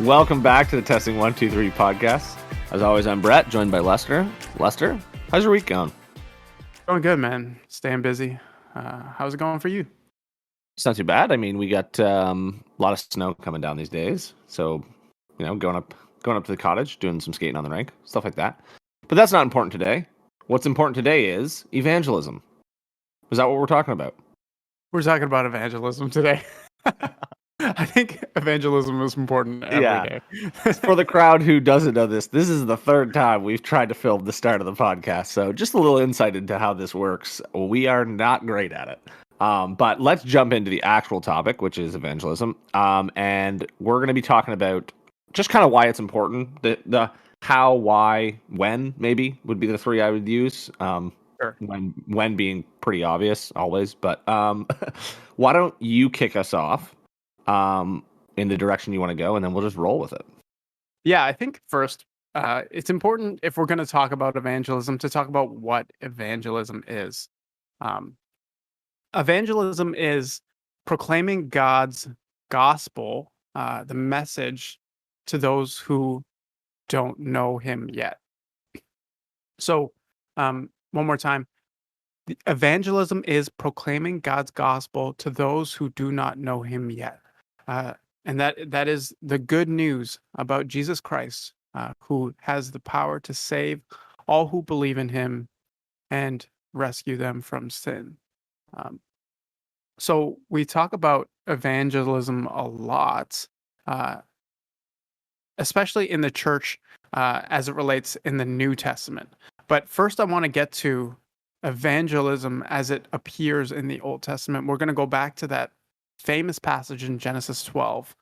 Welcome back to the Testing 1, 2, 3 podcast. As always, I'm Brett, joined by Lester. Lester, how's your week going? Going good, man. Staying busy. How's it going for you? It's not too bad. I mean, we got a lot of snow coming down these days, so going up to the cottage, doing some skating on the rink, stuff like that. But that's not important today. What's important today is evangelism. Is that what we're talking about? We're talking about evangelism today. I think evangelism is important every day. For the crowd who doesn't know this is the third time we've tried to film the start of the podcast. So just a little insight into how this works. We are not great at it. But let's jump into the actual topic, which is evangelism. And we're going to be talking about just kind of why it's important. The how, why, when, maybe would be the three I would use. Sure. When being pretty obvious always. But why don't you kick us off in the direction you want to go, and then we'll just roll with it. Yeah, I think first, it's important if we're going to talk about evangelism to talk about what evangelism is. Evangelism is proclaiming God's gospel, the message to those who don't know him yet. So, one more time. Evangelism is proclaiming God's gospel to those who do not know him yet. And that is the good news about Jesus Christ, who has the power to save all who believe in him and rescue them from sin. So we talk about evangelism a lot, especially in the church as it relates in the New Testament. But first, I want to get to evangelism as it appears in the Old Testament. We're going to go back to that famous passage in Genesis 12,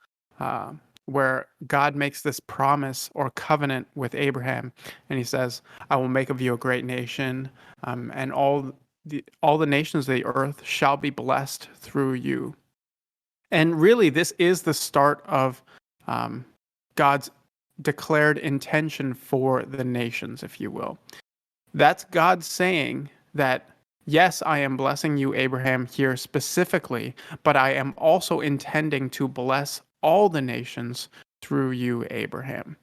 where God makes this promise or covenant with Abraham, and he says, "I will make of you a great nation, and all the nations of the earth shall be blessed through you." And really, this is the start of God's declared intention for the nations, if you will. That's God saying that, yes, I am blessing you, Abraham, here specifically, but I am also intending to bless all the nations through you, Abraham.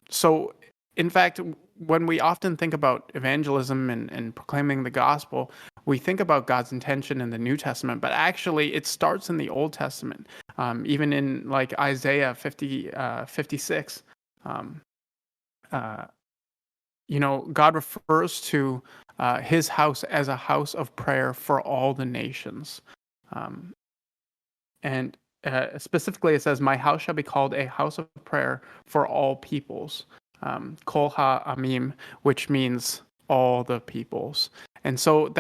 So, in fact, when we often think about evangelism and proclaiming the gospel, we think about God's intention in the New Testament, but actually it starts in the Old Testament. Even in like Isaiah 56, God refers to his house as a house of prayer for all the nations. And specifically, it says, "My house shall be called a house of prayer for all peoples." Kol ha-amim, which means all the peoples. And so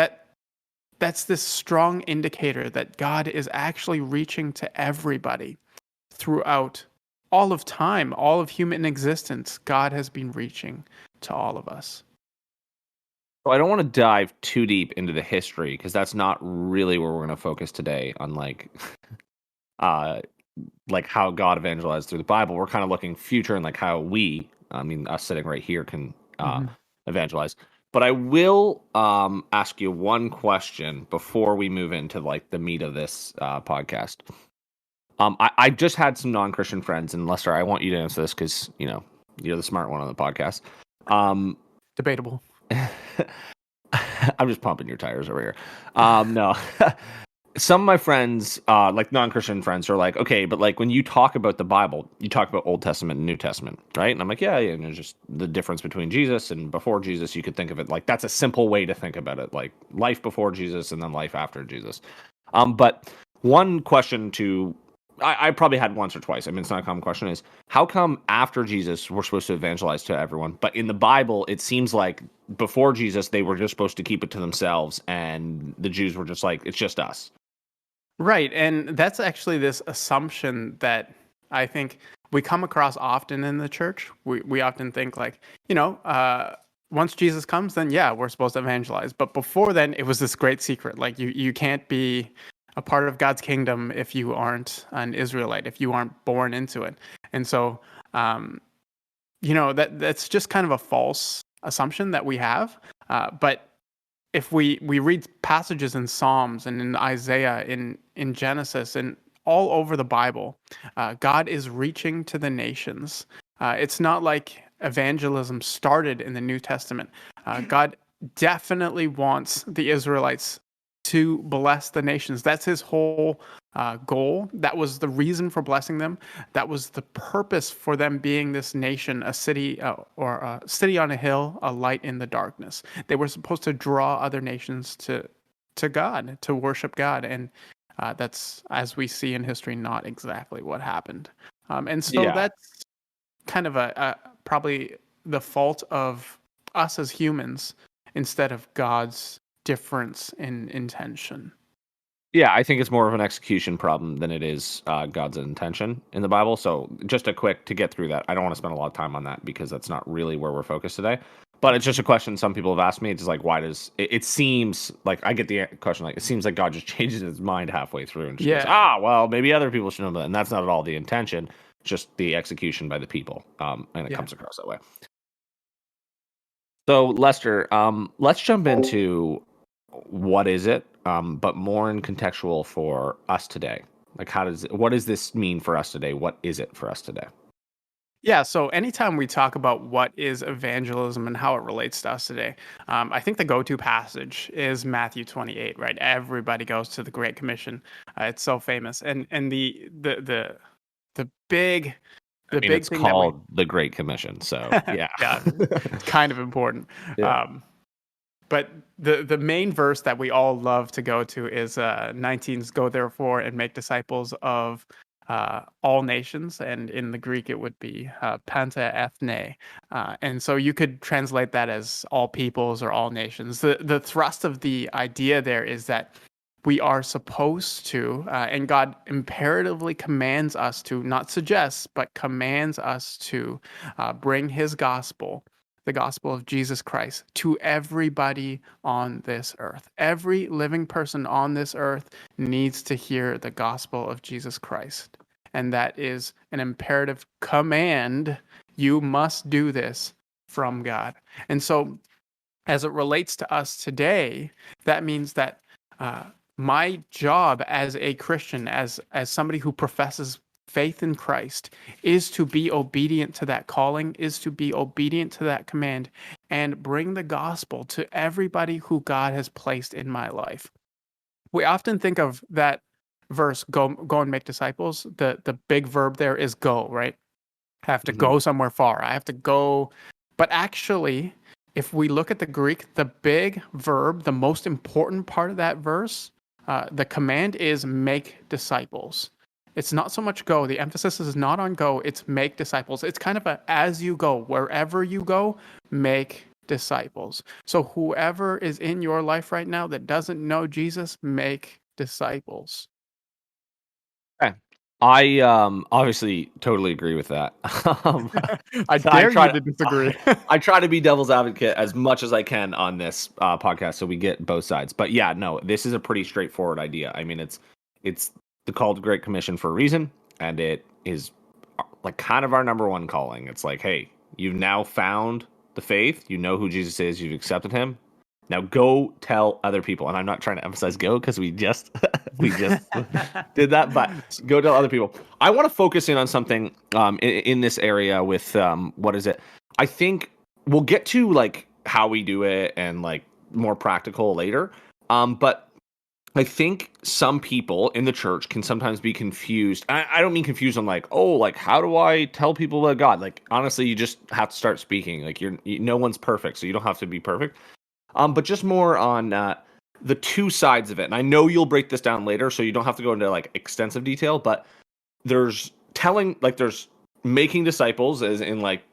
that's this strong indicator that God is actually reaching to everybody throughout all of time, all of human existence. God has been reaching to all of us. So I don't want to dive too deep into the history because that's not really where we're going to focus today on like how God evangelized through the Bible. We're kind of looking future and like how us sitting right here can evangelize. But I will ask you one question before we move into like the meat of this podcast. I just had some non-Christian friends, and Lester, I want you to answer this because you're the smart one on the podcast. Debatable. I'm just pumping your tires over here. No. Some of my friends, like non-Christian friends, are like, okay, but like when you talk about the Bible, you talk about Old Testament and New Testament, right? And I'm like, yeah, and there's just the difference between Jesus and before Jesus. You could think of it like that's a simple way to think about it, like life before Jesus and then life after Jesus. But one question I probably had once or twice. I mean, it's not a common question. Is how come after Jesus we're supposed to evangelize to everyone, but in the Bible it seems like before Jesus they were just supposed to keep it to themselves, and the Jews were just like, it's just us. Right, and that's actually this assumption that I think we come across often in the church. We often think like, once Jesus comes, then yeah, we're supposed to evangelize. But before then, it was this great secret. Like you can't be a part of God's kingdom if you aren't an Israelite, if you aren't born into it. And so, that's just kind of a false assumption that we have. But if we read passages in Psalms and in Isaiah, in Genesis, and all over the Bible. God is reaching to the nations. It's not like evangelism started in the New Testament. God definitely wants the Israelites to bless the nations. That's his whole goal. That was the reason for blessing them. That was the purpose for them being this nation, a city or a city on a hill, a light in the darkness. They were supposed to draw other nations to God, to worship God, and that's, as we see in history, not exactly what happened. And so Yeah. that's kind of a probably the fault of us as humans instead of God's difference in intention. Yeah, I think it's more of an execution problem than it is God's intention in the Bible. So, just a quick to get through that. I don't want to spend a lot of time on that because that's not really where we're focused today. But it's just a question some people have asked me. It's just like, why does it seems like I get the question like it seems like God just changes his mind halfway through and just goes, Yeah. well, maybe other people should know that, and that's not at all the intention, just the execution by the people, and it Yeah. comes across that way. So, Lester, let's jump into what is it, but more in contextual for us today. Like, what does this mean for us today? What is it for us today? Yeah, so anytime we talk about what is evangelism and how it relates to us today, I think the go-to passage is Matthew 28, right? Everybody goes to the Great Commission. It's so famous, and the big I the mean, big it's thing that we called the Great Commission, so yeah. yeah, it's kind of important. Yeah. Um, But the main verse that we all love to go to is 19's "Go therefore and make disciples of all nations," and in the Greek it would be "panta ethne," and so you could translate that as all peoples or all nations. The thrust of the idea there is that we are supposed to, and God imperatively commands us to, not suggests, but commands us to bring His gospel, the gospel of Jesus Christ, to everybody on this earth. Every living person on this earth needs to hear the gospel of Jesus Christ. And that is an imperative command. You must do this from God. And so, as it relates to us today, that means that my job as a Christian, as somebody who professes faith in Christ, is to be obedient to that calling, is to be obedient to that command, and bring the gospel to everybody who God has placed in my life. We often think of that verse, go and make disciples. The big verb there is go, right? I have to Mhm. go somewhere far. I have to go. But actually, if we look at the Greek, the big verb, the most important part of that verse, the command is make disciples. It's not so much go. The emphasis is not on go, it's make disciples. It's kind of a as you go, wherever you go, make disciples. So whoever is in your life right now that doesn't know Jesus, make disciples. Okay. I obviously totally agree with that. Um, I so I dare you try to to disagree. I try to be devil's advocate as much as I can on this podcast, so we get both sides. But yeah, no, this is a pretty straightforward idea. I mean, it's the call to Great Commission for a reason, and it is like kind of our number one calling. It's like, hey, you've now found the faith. You know who Jesus is. You've accepted Him. Now go tell other people. And I'm not trying to emphasize go because we just we just did that, but go tell other people. I want to focus in on something in this area with what is it? I think we'll get to like how we do it and like more practical later. But I think some people in the church can sometimes be confused. I don't mean confused on like, oh, like how do I tell people about God? Like honestly, you just have to start speaking. Like no one's perfect, so you don't have to be perfect. But just more on the two sides of it. And I know you'll break this down later, so you don't have to go into like extensive detail. But there's there's making disciples, as in like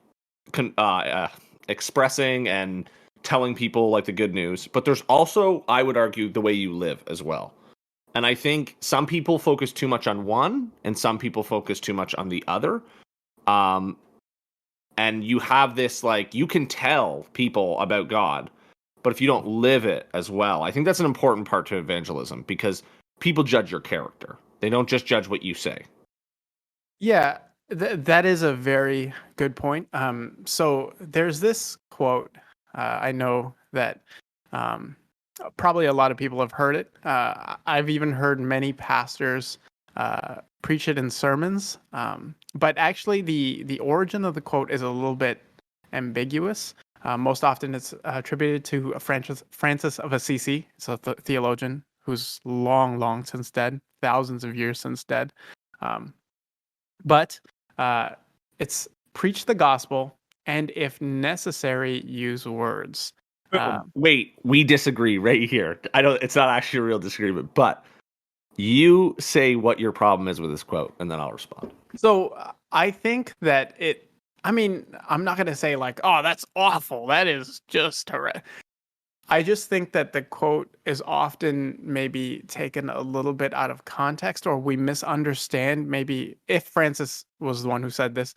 expressing and telling people like the good news. But there's also, I would argue, the way you live as well. And I think some people focus too much on one, and some people focus too much on the other. Um, and you have this like you can tell people about God, but if you don't live it as well, I think that's an important part to evangelism because people judge your character. They don't just judge what you say. Yeah, that is a very good point. So there's this quote. I know that um, probably a lot of people have heard it. I've even heard many pastors preach it in sermons. But actually, the origin of the quote is a little bit ambiguous. Most often, it's attributed to Francis of Assisi, so a theologian who's long since dead, thousands of years since dead. But it's preach the gospel, and if necessary, use words. Wait, we disagree right here. I don't. It's not actually a real disagreement, but you say what your problem is with this quote, and then I'll respond. So I think that I mean, I'm not going to say like, oh, that's awful. That is just horrendous. I just think that the quote is often maybe taken a little bit out of context, or we misunderstand. Maybe if Francis was the one who said this,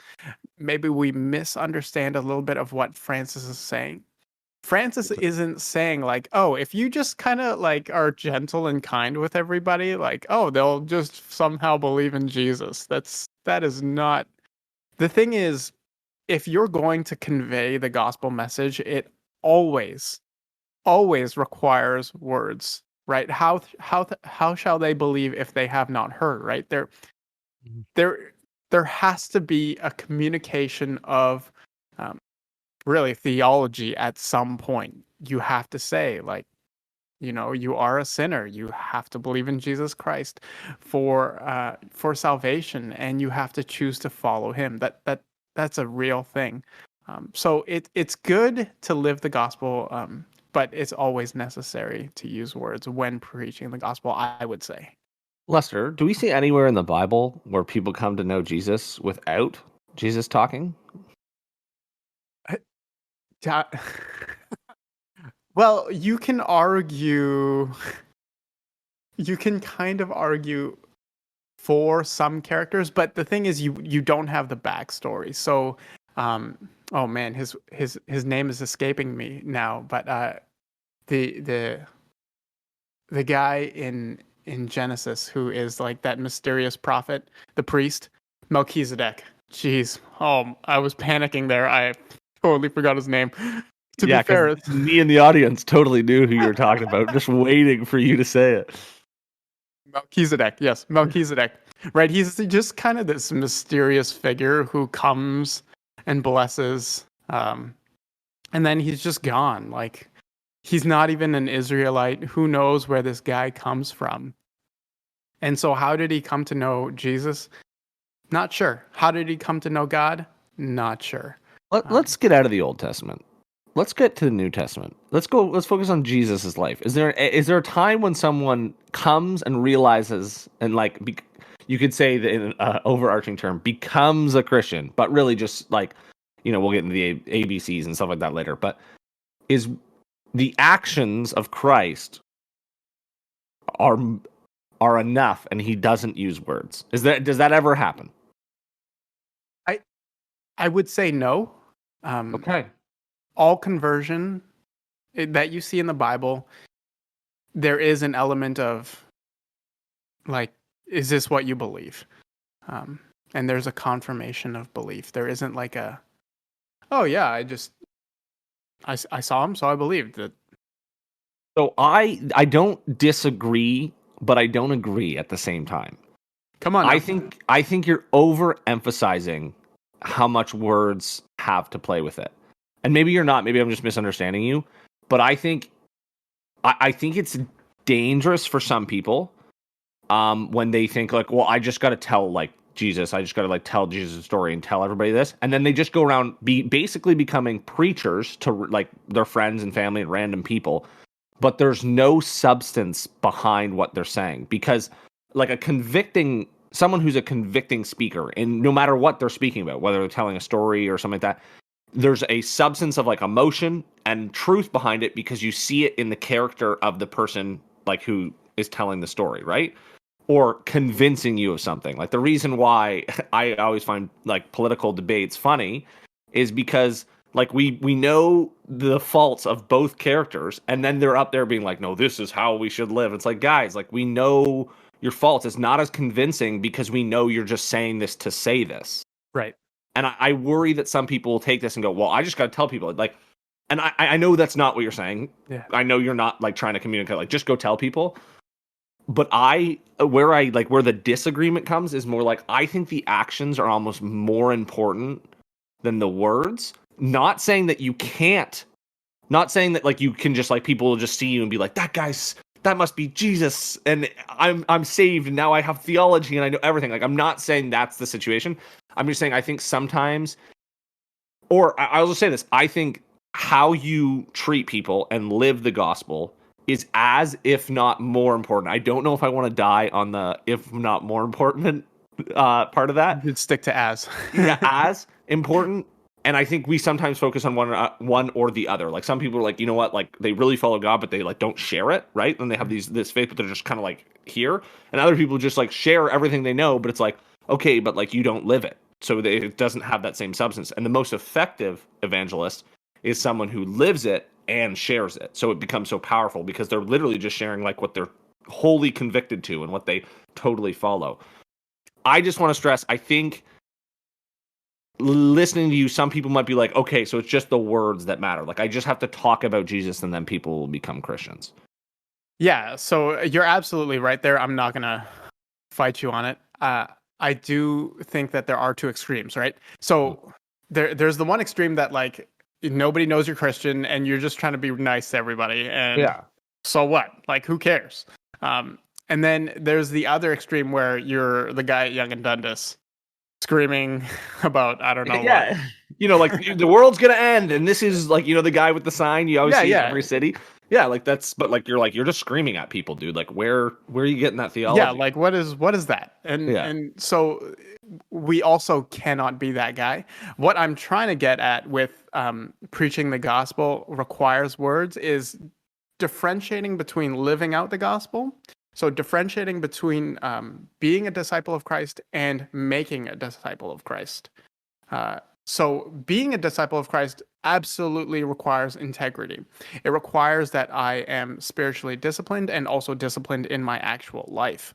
maybe we misunderstand a little bit of what Francis is saying. Francis isn't saying like, oh, if you just kind of like are gentle and kind with everybody, like, oh, they'll just somehow believe in Jesus. That is not. The thing is, if you're going to convey the gospel message, it always requires words, right? How shall they believe if they have not heard, right? There has to be a communication of really theology at some point. You have to say like, you are a sinner. You have to believe in Jesus Christ for salvation, and you have to choose to follow Him. That's a real thing. So it's good to live the gospel, but it's always necessary to use words when preaching the gospel, I would say. Lester, do we see anywhere in the Bible where people come to know Jesus without Jesus talking? Well, you can kind of argue for some characters, but the thing is you don't have the backstory. So oh man, his name is escaping me now, but the guy in Genesis who is like that mysterious prophet, the priest, Melchizedek. Jeez. Oh, I was panicking there. I totally forgot his name. To Yeah, be fair, because me and the audience totally knew who you were talking about, just waiting for you to say it. Melchizedek, yes, Melchizedek. Right, he's just kind of this mysterious figure who comes and blesses, and then he's just gone. Like, he's not even an Israelite. Who knows where this guy comes from? And so, how did he come to know Jesus? Not sure. How did he come to know God? Not sure. Let's get out of the Old Testament. Let's get to the New Testament. Let's focus on Jesus' life. Is there a time when someone comes and realizes and like you could say that in an overarching term becomes a Christian, but really just like, we'll get into the ABCs and stuff like that later. But is the actions of Christ are enough, and he doesn't use words? Does that ever happen? I would say no. Okay. All conversion that you see in the Bible, there is an element of like, is this what you believe? And there's a confirmation of belief. There isn't like oh yeah, I saw him, so I believed that. So I don't disagree, but I don't agree at the same time. Come on. I Now. think you're overemphasizing how much words have to play with it. And maybe you're not, maybe I'm just misunderstanding you, but I think it's dangerous for some people when they think like, well, I just got to tell like Jesus, I just got to like tell Jesus' story and tell everybody this, and then they just go around basically becoming preachers to like their friends and family and random people, but there's no substance behind what they're saying, because like someone who's a convicting speaker, and no matter what they're speaking about, whether they're telling a story or something like that, there's a substance of like emotion and truth behind it, because you see it in the character of the person like who is telling the story, right? Or convincing you of something. Like the reason why I always find like political debates funny is because like we know the faults of both characters, and then they're up there being like, no, this is how we should live. It's like, guys, like we know your faults. It's not as convincing because we know you're just saying this to say this. Right. And I worry that some people will take this and go, well, I just got to tell people. Like, and I know that's not what you're saying. Yeah. I know you're not like trying to communicate, like, just go tell people. But where the disagreement comes is more like I think the actions are almost more important than the words. Not saying that you can't, not saying that like you can just like people will just see you and be like that must be Jesus and I'm saved and now I have theology and I know everything. Like I'm not saying that's the situation. I'm just saying I think sometimes, or I'll just say this, I think how you treat people and live the gospel is as if not more important. I don't know if I want to die on the if not more important part of that. You'd stick to as. Yeah, as important. And I think we sometimes focus on one or the other. Like some people are like, you know what, like they really follow God, but they like don't share it, right? And they have this faith, but they're just kind of like here. And other people just like share everything they know, but it's like okay, but like you don't live it, so it doesn't have that same substance. And the most effective evangelist is someone who lives it and shares it, so it becomes so powerful because they're literally just sharing like what they're wholly convicted to and what they totally follow. I just want to stress, I think listening to you, some people might be like, okay, so it's just the words that matter. Like I just have to talk about Jesus and then people will become Christians. Yeah, so you're absolutely right there. I'm not gonna fight you on it. I do think that there are two extremes, right? So there's the one extreme that like nobody knows you're Christian and you're just trying to be nice to everybody, and Yeah. so what? Like who cares? And then there's the other extreme where you're the guy at Young and Dundas screaming about I don't know what. Yeah. You know, like the world's gonna end, and this is like, you know, the guy with the sign you always Yeah, see in yeah. every city. Yeah, but like you're just screaming at people, dude. Like where are you getting that Yeah, theology? like what is that? And Yeah. and so we also cannot be that guy. What I'm trying to get at with preaching the gospel requires words is differentiating between living out the gospel. So differentiating between being a disciple of Christ and making a disciple of Christ. So being a disciple of Christ absolutely requires integrity. It requires that I am spiritually disciplined and also disciplined in my actual life.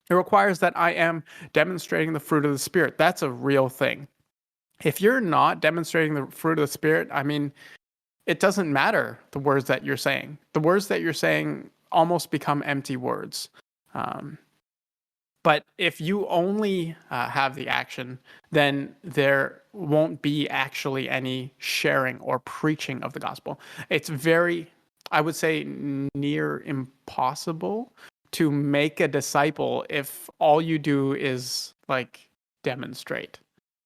It requires that I am demonstrating the fruit of the Spirit. That's a real thing. If you're not demonstrating the fruit of the Spirit, I mean, it doesn't matter the words that you're saying. The words that you're saying almost become empty words. Um, but if you only have the action, then there won't be actually any sharing or preaching of the gospel. It's very, I would say, near impossible to make a disciple if all you do is like demonstrate.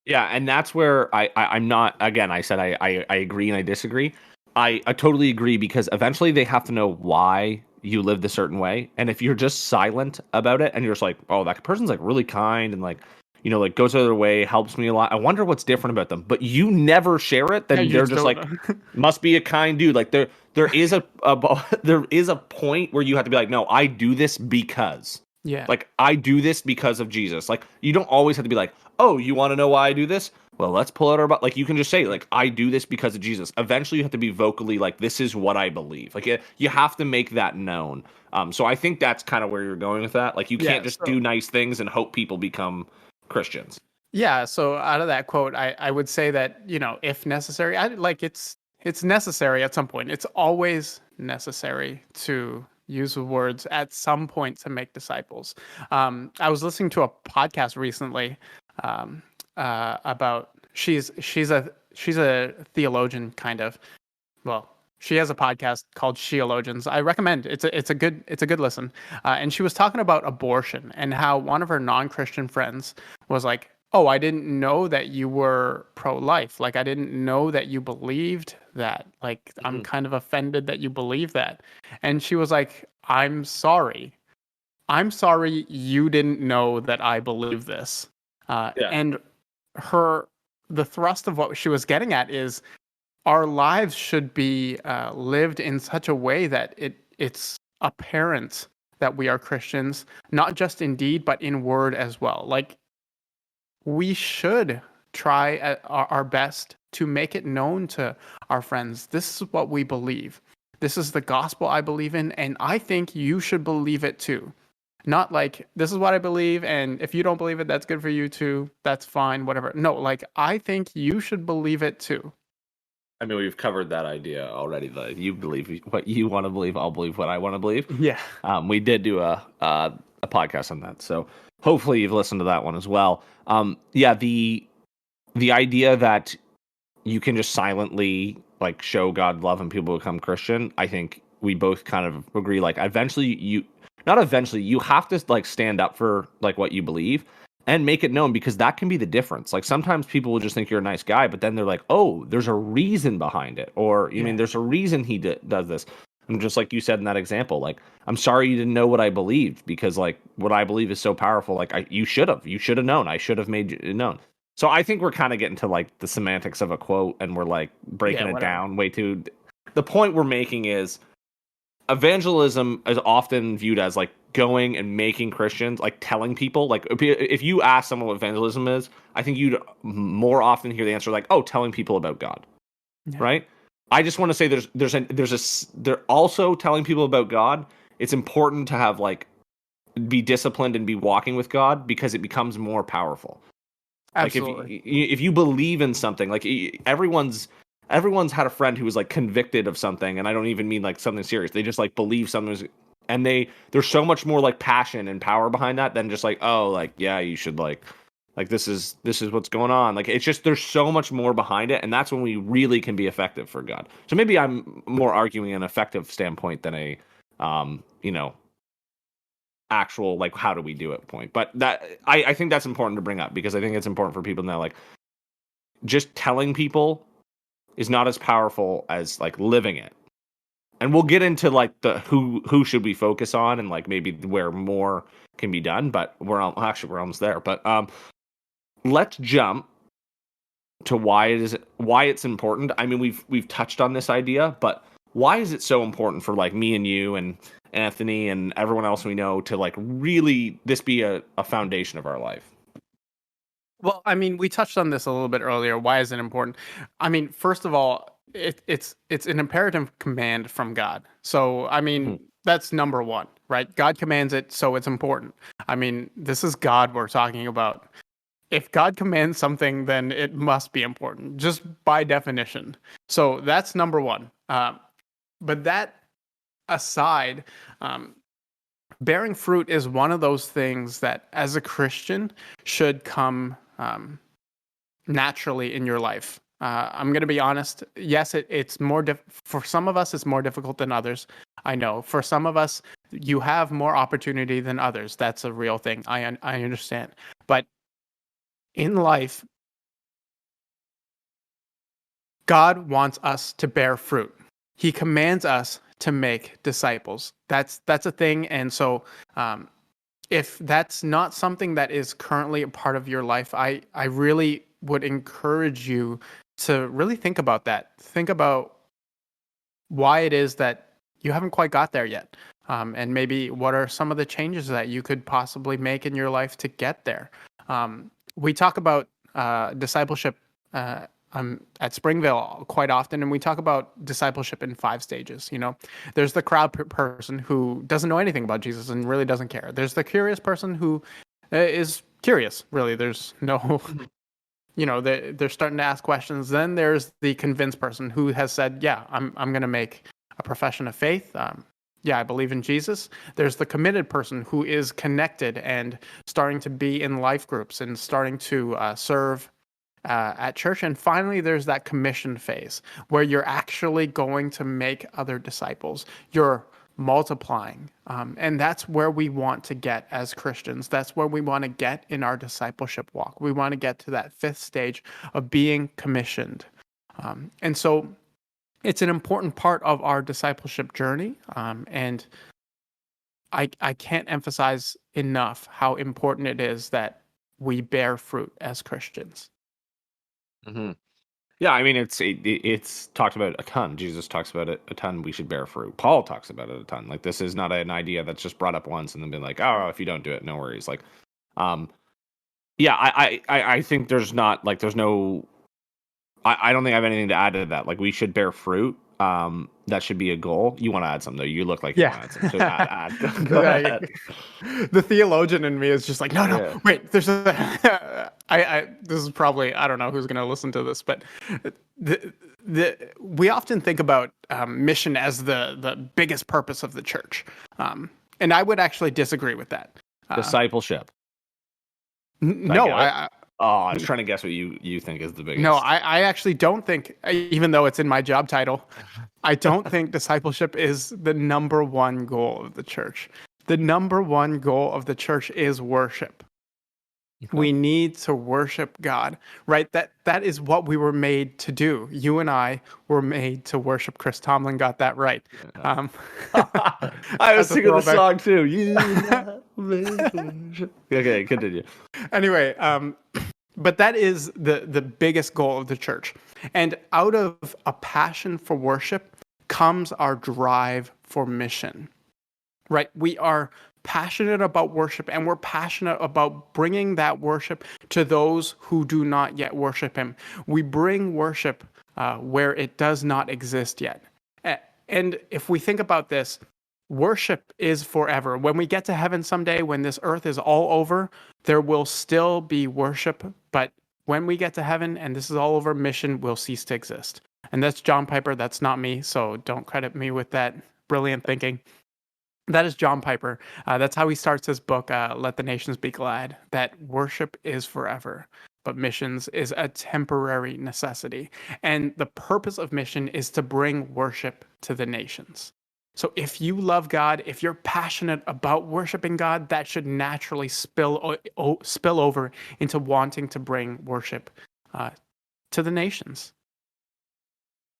Yeah, and that's where I'm not. Again, I said I agree and I disagree. I totally agree because eventually they have to know why you lived a certain way, and if you're just silent about it and you're just like, oh, that person's like really kind and like, you know, like goes out of their way, helps me a lot. I wonder what's different about them, but you never share it, Yeah, then you they're just just don't like, know. must be a kind dude. Like there is there is a point where you have to be like, no, I do this because. Yeah. Like I do this because of Jesus. Like you don't always have to be like, "Oh, you want to know why I do this? Well, let's pull out our butt." Like you can just say like, "I do this because of Jesus." Eventually you have to be vocally like, "This is what I believe." Like you have to make that known. So I think that's kind of where you're going with that. Like you can't Yeah. just do nice things and hope people become Christians. Yeah, so out of that quote, I would say that, you know, if necessary, I like it's necessary at some point. It's always necessary to use the words at some point to make disciples. I was listening to a podcast recently about she's a theologian kind of. Well, she has a podcast called Sheologians. I recommend it's a good listen. And she was talking about abortion and how one of her non-Christian friends was like, "Oh, I didn't know that you were pro-life. Like I didn't know that you believed that. Like I'm Mhm. kind of offended that you believe that." And she was like, "I'm sorry. I'm sorry you didn't know that I believe this." Yeah. And her the thrust of what she was getting at is our lives should be lived in such a way that it's apparent that we are Christians, not just in deed, but in word as well. Like we should try at our best to make it known to our friends. This is what we believe. This is the gospel I believe in, and I think you should believe it too. Not like this is what I believe, and if you don't believe it, that's good for you too. That's fine, whatever. No, like I think you should believe it too. I mean, we've covered that idea already. That you believe what you want to believe, I'll believe what I want to believe. Yeah. We did do a podcast on that, so hopefully you've listened to that one as well. Yeah, the idea that you can just silently like show God love and people become Christian, I think we both kind of agree. Like eventually not eventually, you have to like stand up for like what you believe and make it known, because that can be the difference. Like sometimes people will just think you're a nice guy, but then they're like, oh, there's a reason behind it. Or, you mean, Yeah. there's a reason he does this. And just like you said in that example, like, I'm sorry you didn't know what I believed, because like what I believe is so powerful. Like you should have known. I should have made it known. So I think we're kind of getting to like the semantics of a quote, and we're like breaking Yeah, it whatever. down way too. The point we're making is evangelism is often viewed as like going and making Christians, like telling people. Like if you ask someone what evangelism is, I think you'd more often hear the answer like, "Oh, telling people about God." Yeah. Right? I just want to say they're also telling people about God. It's important to have like be disciplined and be walking with God, because it becomes more powerful. Like Absolutely. if you believe in something, like everyone's had a friend who was like convicted of something, and I don't even mean like something serious. They just like believe something was, and there's so much more like passion and power behind that than just like, oh, like yeah, you should like this is what's going on. Like it's just there's so much more behind it, and that's when we really can be effective for God. So maybe I'm more arguing an effective standpoint than a you know, actual like how do we do it point. But that I think that's important to bring up, because I think it's important for people to know like just telling people is not as powerful as like living it. And we'll get into like the who should we focus on, and like maybe where more can be done, but we're almost there. But let's jump to why it's important. I mean, we've touched on this idea, but why is it so important for like me and you and Anthony and everyone else we know to like really this be a foundation of our life? Well, I mean, we touched on this a little bit earlier. Why is it important? I mean, first of all, it's an imperative command from God. So, I mean, Mhm. that's number one, right? God commands it, so it's important. I mean, this is God we're talking about. If God commands something, then it must be important, just by definition. So that's number one. But that aside, um, bearing fruit is one of those things that, as a Christian, should come naturally in your life. I'm going to be honest. Yes, it's more for some of us. It's more difficult than others. I know. For some of us, you have more opportunity than others. That's a real thing. I understand. But in life, God wants us to bear fruit. He commands us to make disciples. That's a thing. And so, if that's not something that is currently a part of your life, I really would encourage you to really think about that. Think about why it is that you haven't quite got there yet. And maybe what are some of the changes that you could possibly make in your life to get there. We talk about discipleship at Springvale quite often, and we talk about discipleship in 5 stages. You know, there's the crowd person who doesn't know anything about Jesus and really doesn't care. There's the curious person who is curious. Really, there's no, Mhm. they're starting to ask questions. Then there's the convinced person who has said, "Yeah, I'm going to make a profession of faith. Yeah, I believe in Jesus." There's the committed person who is connected and starting to be in life groups and starting to serve at church. And finally, there's that commission phase where you're actually going to make other disciples. You're multiplying. And that's where we want to get as Christians. That's where we want to get in our discipleship walk. We want to get to that 5th stage of being commissioned. And so it's an important part of our discipleship journey. And I can't emphasize enough how important it is that we bear fruit as Christians. Mhm. Yeah, I mean it's talked about a ton. Jesus talks about it a ton. We should bear fruit. Paul talks about it a ton. Like this is not an idea that's just brought up once and then been like, oh, if you don't do it, no worries. Like, um, yeah, I think there's not like there's no. I don't think I have anything to add to that. Like we should bear fruit. that should be a goal. You want to add something though. You look like you want Yeah. to add something. So add. Go ahead. The theologian in me is just like, no, Yeah. wait, there's this is probably, I don't know who's going to listen to this, but we often think about mission as the biggest purpose of the church. And I would actually disagree with that. Discipleship. No, I was trying to guess what you think is the biggest. No, I actually don't think, even though it's in my job title, I don't think discipleship is the number one goal of the church. The number one goal of the church is worship. Okay. We need to worship God, right? That is what we were made to do. You and I were made to worship. Chris Tomlin got that right. I was singing the song too. Okay, continue. Anyway, but that is the biggest goal of the church. And out of a passion for worship comes our drive for mission, right? We are passionate about worship, and we're passionate about bringing that worship to those who do not yet worship him. We bring worship where it does not exist yet. And if we think about this, worship is forever. When we get to heaven someday, when this earth is all over, there will still be worship. But when we get to heaven and this is all over, mission will cease to exist. And that's John Piper. That's not me. So don't credit me with that brilliant thinking. That is John Piper. That's how he starts his book, Let the Nations Be Glad, that worship is forever, but missions is a temporary necessity. And the purpose of mission is to bring worship to the nations. So if you love God, if you're passionate about worshiping God, that should naturally spill over into wanting to bring worship to the nations.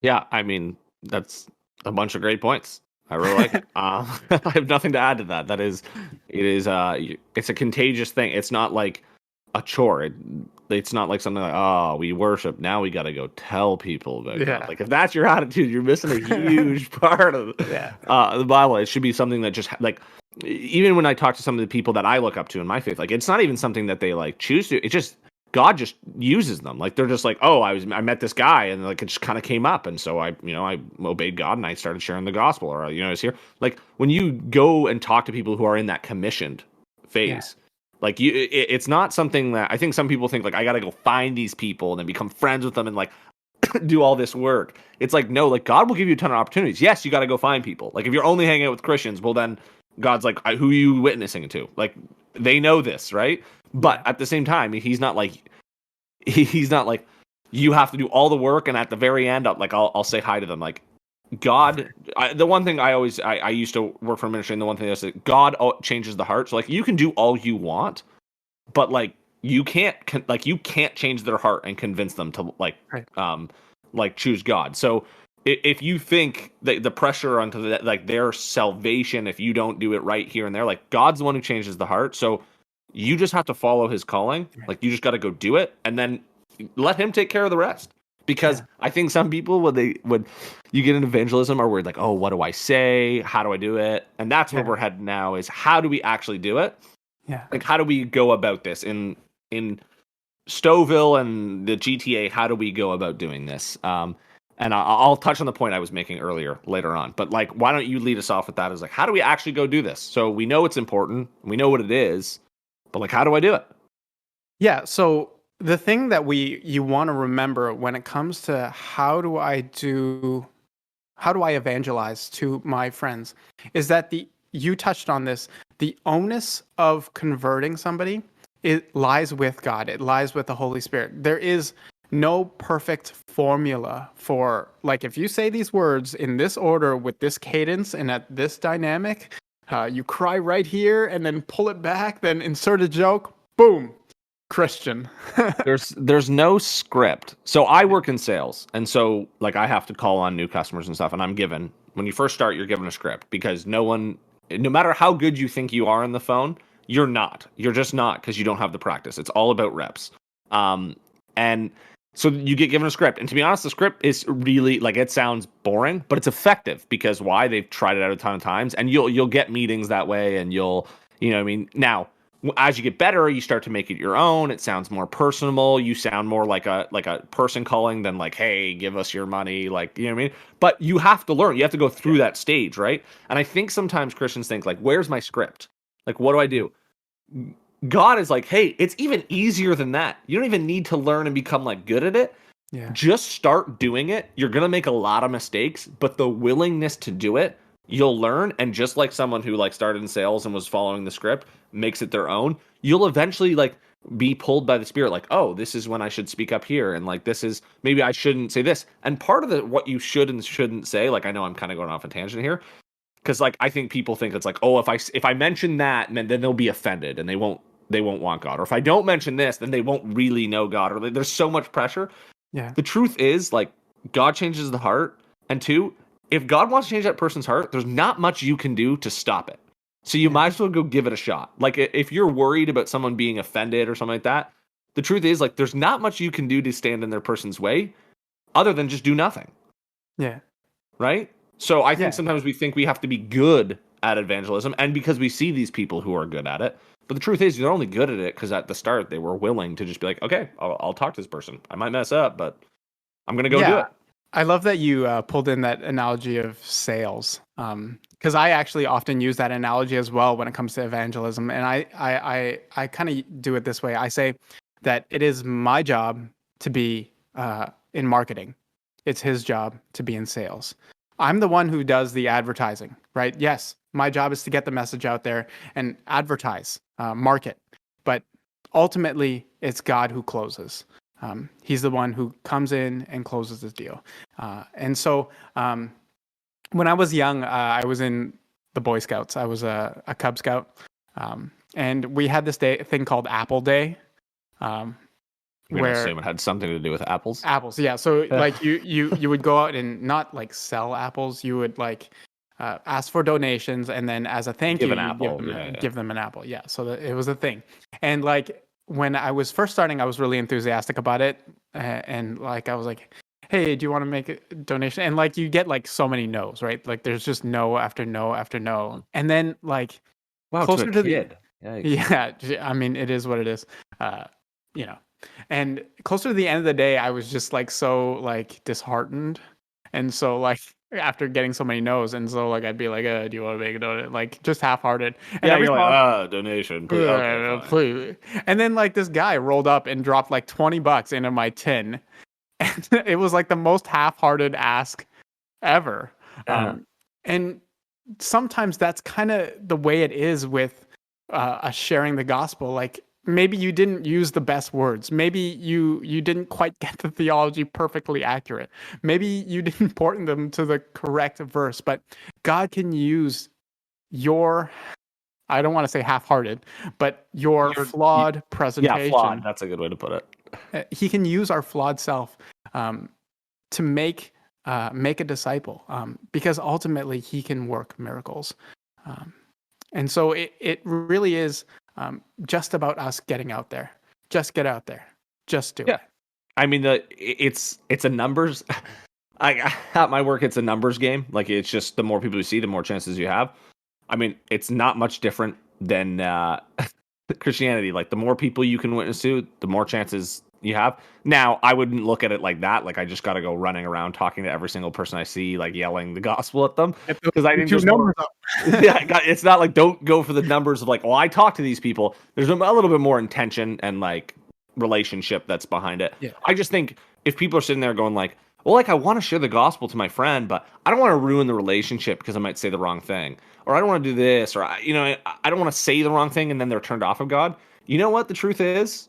Yeah, I mean, that's a bunch of great points. I really like it. I have nothing to add to that. It's a contagious thing. It's not like a chore. It's not like something like, oh, we worship. Now we got to go tell people about God. Like if that's your attitude, you're missing a huge part of the Bible. It should be something that just like, even when I talk to some of the people that I look up to in my faith, like it's not even something that they like choose to. It's just God just uses them. Like they're just like, oh, I met this guy, and like it just kind of came up, and so I obeyed God and I started sharing the gospel, or I was here. Like when you go and talk to people who are in that commissioned phase, like it's not something that I think some people think like I got to go find these people and then become friends with them and like do all this work. It's like no, like God will give you a ton of opportunities. Yes, you got to go find people. Like if you're only hanging out with Christians, well then God's like, who are you witnessing to? Like they know this, right? But at the same time, he's not like you have to do all the work, and at the very end, I'll say hi to them. Like God, the one thing I used to work for ministry, and the one thing I said, God changes the heart. So like you can do all you want, but like you can't change their heart and convince them to like choose God. So if you think that the pressure onto their salvation, if you don't do it right here and there, like God's the one who changes the heart. So you just have to follow his calling. Like you just got to go do it, and then let him take care of the rest. Because I think some people when you get into evangelism are worried like, oh, what do I say? How do I do it? And that's where we're heading now is how do we actually do it? Yeah. Like how do we go about this in Stouffville and the GTA? How do we go about doing this? And I'll touch on the point I was making earlier later on. But like, why don't you lead us off with that? Is like, how do we actually go do this? So we know it's important. We know what it is. But like, how do I do it? Yeah. So the thing that you want to remember when it comes to how do I evangelize to my friends is that you touched on this, the onus of converting somebody, it lies with God. It lies with the Holy Spirit. There is no perfect formula for like, if you say these words in this order with this cadence and at this dynamic, you cry right here and then pull it back, then insert a joke, boom, Christian. There's no script. So I work in sales, and so like I have to call on new customers and stuff, and when you first start, you're given a script because no matter how good you think you are on the phone, you're just not, because you don't have the practice. It's all about reps. And so you get given a script, and to be honest, the script is really like, it sounds boring, but it's effective because why? They've tried it out a ton of times, and you'll get meetings that way, and now as you get better, you start to make it your own. It sounds more personal. You sound more like a person calling than like, hey, give us your money. Like, you know what I mean? But you have to learn. You have to go through that stage, right? And I think sometimes Christians think like, where's my script? Like, what do I do? God is like, hey, it's even easier than that. You don't even need to learn and become like good at it. Yeah. Just start doing it. You're going to make a lot of mistakes, but the willingness to do it, you'll learn. And just like someone who like started in sales and was following the script makes it their own, you'll eventually like be pulled by the Spirit, like, oh, this is when I should speak up here. And like, this is maybe I shouldn't say this. And part of the what you should and shouldn't say, like, I know I'm kind of going off a tangent here, because like I think people think it's like, oh, if I mention that, then they'll be offended and they won't want God. Or if I don't mention this, then they won't really know God. Or there's so much pressure. Yeah. The truth is, like, God changes the heart. And two, if God wants to change that person's heart, there's not much you can do to stop it. So you might as well go give it a shot. Like, if you're worried about someone being offended or something like that, the truth is, like, there's not much you can do to stand in their person's way other than just do nothing. Yeah. Right? So I think sometimes we think we have to be good at evangelism, and because we see these people who are good at it. But the truth is, they're only good at it because at the start they were willing to just be like, okay, I'll talk to this person. I might mess up, but I'm going to go do it. I love that you pulled in that analogy of sales, because I actually often use that analogy as well when it comes to evangelism. And I kind of do it this way. I say that it is my job to be in marketing. It's his job to be in sales. I'm the one who does the advertising, right? Yes, my job is to get the message out there and advertise, market. But ultimately, it's God who closes. He's the one who comes in and closes the deal. And so when I was young, I was in the Boy Scouts. I was a Cub Scout. And we had this thing called Apple Day. I'm gonna assume it had something to do with apples. Apples, yeah. So like you would go out and not like sell apples. You would like ask for donations, and then as a thank you, give them an apple. Yeah. So it was a thing. And like when I was first starting, I was really enthusiastic about it, and like I was like, hey, do you want to make a donation? And like you get like so many no's, right? Like there's just no after no after no, and then like closer to the yeah. I mean, it is what it is. You know. And closer to the end of the day, I was just like so like disheartened, and so like after getting so many no's, and so like I'd be like, do you want to make a donation? Like just half-hearted. And you're like, donation, please. Okay, please. And then like this guy rolled up and dropped like $20 into my tin, and it was like the most half-hearted ask ever. And sometimes that's kind of the way it is with us sharing the gospel. Like maybe you didn't use the best words. Maybe you didn't quite get the theology perfectly accurate. Maybe you didn't port them to the correct verse, but God can use your, I don't want to say half-hearted, but your flawed presentation. Yeah, flawed. That's a good way to put it. He can use our flawed self to make a disciple, because ultimately he can work miracles. And so it really is just about us getting out there. Just get out there. Just do it. I mean, it's a numbers. At my work, it's a numbers game. Like it's just the more people you see, the more chances you have. I mean, it's not much different than Christianity. Like the more people you can witness to, the more chances you have. Now, I wouldn't look at it like that. Like I just got to go running around talking to every single person I see, like yelling the gospel at them. Because I think numbers up. It's not like don't go for the numbers of like, oh, I talk to these people. There's a little bit more intention and like relationship that's behind it. Yeah. I just think if people are sitting there going like, well, like I want to share the gospel to my friend, but I don't want to ruin the relationship because I might say the wrong thing, or I don't want to do this, or I don't want to say the wrong thing and then they're turned off of God. You know what the truth is?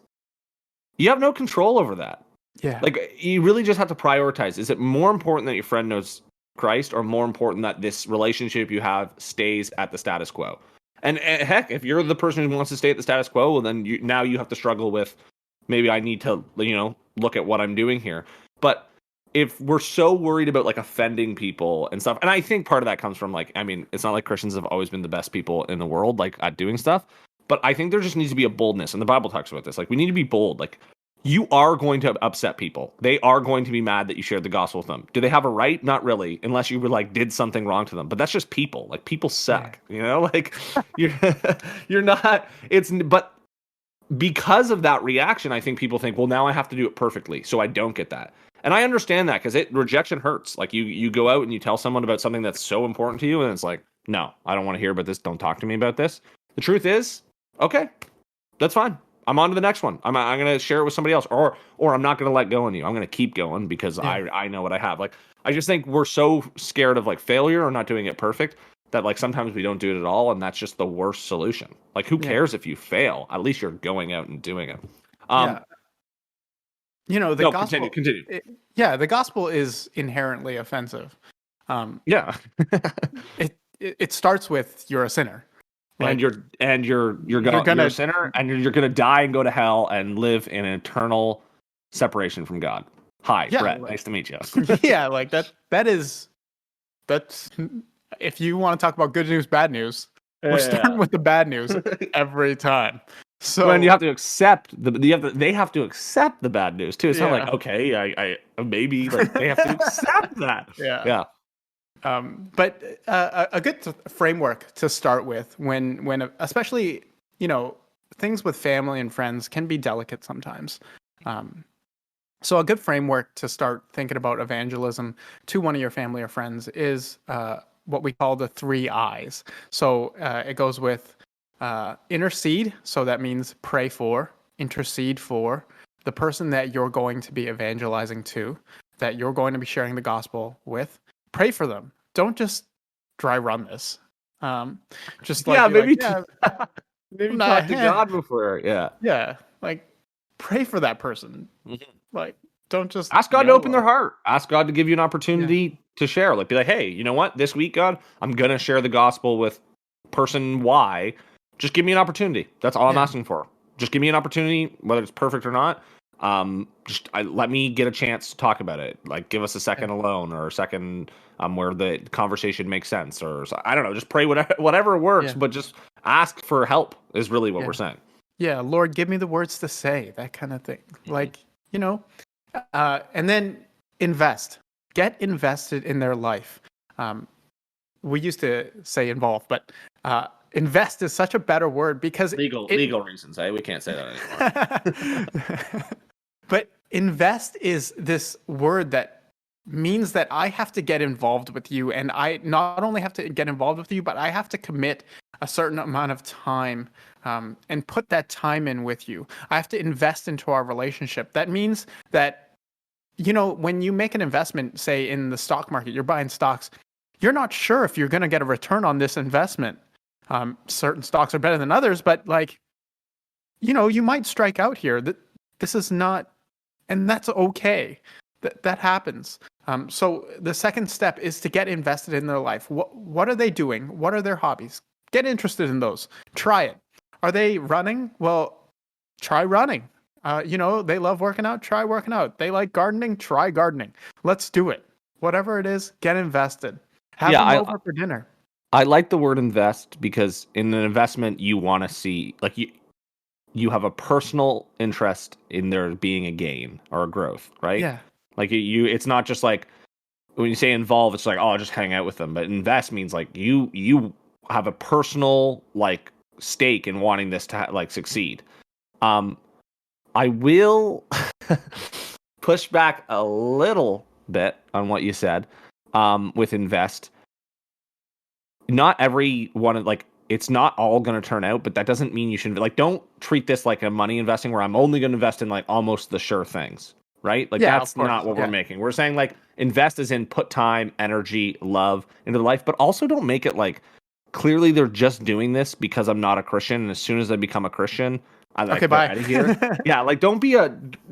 You have no control over that. Yeah. Like you really just have to prioritize. Is it more important that your friend knows Christ, or more important that this relationship you have stays at the status quo? And heck, if you're the person who wants to stay at the status quo, well, then now you have to struggle with maybe I need to, look at what I'm doing here. But if we're so worried about like offending people and stuff, and I think part of that comes from like, I mean, it's not like Christians have always been the best people in the world, like at doing stuff. But I think there just needs to be a boldness, and the Bible talks about this. Like, we need to be bold. Like, you are going to upset people. They are going to be mad that you shared the gospel with them. Do they have a right? Not really, unless you were like did something wrong to them. But that's just people. Like people Yeah. suck, you know? Like you're you're not but because of that reaction, I think people think, well, now I have to do it perfectly, so I don't get that. And I understand that because rejection hurts. Like you go out and you tell someone about something that's so important to you, and it's like, no, I don't want to hear about this. Don't talk to me about this. The truth is, okay, that's fine. I'm on to the next one. I'm going to share it with somebody else, or I'm not going to let go on you. I'm going to keep going because I know what I have. Like I just think we're so scared of like failure or not doing it perfect that like sometimes we don't do it at all, and that's just the worst solution. Like who cares if you fail? At least you're going out and doing it. Yeah. You know, the No, gospel. continue. The gospel is inherently offensive. Yeah. It starts with you're a sinner. Like, you're a sinner, and you're gonna die and go to hell and live in an eternal separation from God. Hi, Brett. Nice to meet you. Yeah, like that's if you want to talk about good news, bad news, we're starting with the bad news every time. So when you have to accept they have to accept the bad news too. It's not like, okay, I maybe like they have to accept that. Yeah. But a good framework to start with when especially, you know, things with family and friends can be delicate sometimes. So a good framework to start thinking about evangelism to one of your family or friends is what we call the 3 I's. So it goes with intercede. So that means pray for, intercede for the person that you're going to be evangelizing to, that you're going to be sharing the gospel with. Pray for them. Don't just dry run this. Just like maybe maybe talk to God before. Yeah, like pray for that person. Mm-hmm. Like don't just ask God to open their heart. Ask God to give you an opportunity to share. Like be like, hey, you know what? This week, God, I'm gonna share the gospel with person Y. Just give me an opportunity. That's all I'm asking for. Just give me an opportunity, whether it's perfect or not. Let me get a chance to talk about it. Like give us a second alone, or a second where the conversation makes sense, or I don't know. Just pray whatever works, but just ask for help is really what we're saying. Yeah, Lord, give me the words to say, that kind of thing. Like, you know, and then invest. Get invested in their life. We used to say involve, but invest is such a better word because legal reasons. We can't say that anymore. But invest is this word that means that I have to get involved with you, and I not only have to get involved with you, but I have to commit a certain amount of time and put that time in with you. I have to invest into our relationship. That means that, you know, when you make an investment, say in the stock market, you're buying stocks, you're not sure if you're going to get a return on this investment. Certain stocks are better than others, but like, you know, you might strike out here. That this is not, and that's okay. That happens. So the second step is to get invested in their life. What are they doing? What are their hobbies? Get interested in those. Try it. Are they running? Well, try running. You know, they love working out. Try working out. They like gardening. Try gardening. Let's do it. Whatever it is, get invested. Have them over for dinner. I like the word invest because in an investment, you want to see like you have a personal interest in there being a gain or a growth, right? Yeah. Like it's not just like when you say involve, it's like, oh, I'll just hang out with them. But invest means like you have a personal like stake in wanting this to like succeed. I will push back a little bit on what you said with invest. Not every one of like it's not all going to turn out, but that doesn't mean you shouldn't like don't treat this like a money investing where I'm only going to invest in like almost the sure things, right? Like that's not what we're making. We're saying like invest as in put time, energy, love into the life, but also don't make it like clearly they're just doing this because I'm not a Christian, and as soon as I become a Christian, I like bye. out of here. Yeah, like don't be a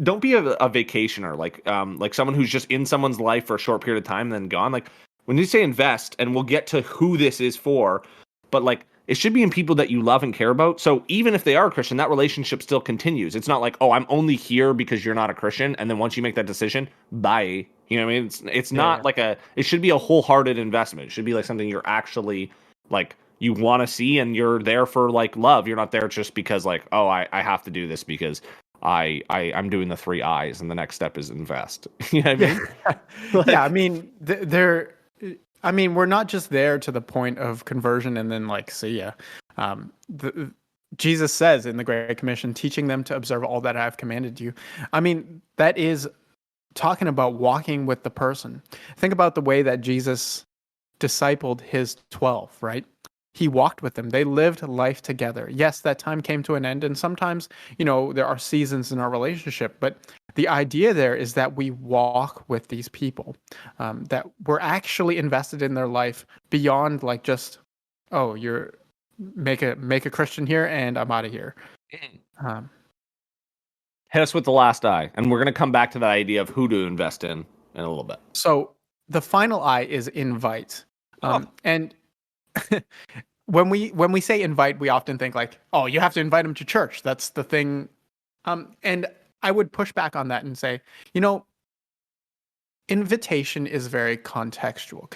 vacationer, like someone who's just in someone's life for a short period of time and then gone. Like when you say invest, and we'll get to who this is for, but like it should be in people that you love and care about. So even if they are a Christian, that relationship still continues. It's not like, oh, I'm only here because you're not a Christian, and then once you make that decision, bye. You know what I mean? It's not like it should be a wholehearted investment. It should be like something you're actually like you want to see, and you're there for like love. You're not there just because like, oh, I have to do this because I'm doing the 3 I's, and the next step is invest. You know what I Yeah. mean? Yeah, I Like, mean, I mean, we're not just there to the point of conversion and then like, see ya. The, Jesus says in the Great Commission, teaching them to observe all that I have commanded you. I mean, that is talking about walking with the person. Think about the way that Jesus discipled his 12, right? He walked with them. They lived life together. Yes, that time came to an end. And sometimes, there are seasons in our relationship. But the idea there is that we walk with these people, that we're actually invested in their life beyond like just, oh, you're make a Christian here and I'm out of here. Um, hit us with the last I, and we're gonna come back to that idea of who to invest in a little bit. so the final I is invite. Oh, And when we say invite, we often think like, oh, you have to invite them to church. That's the thing. And I would push back on that and say, you know, invitation is very contextual.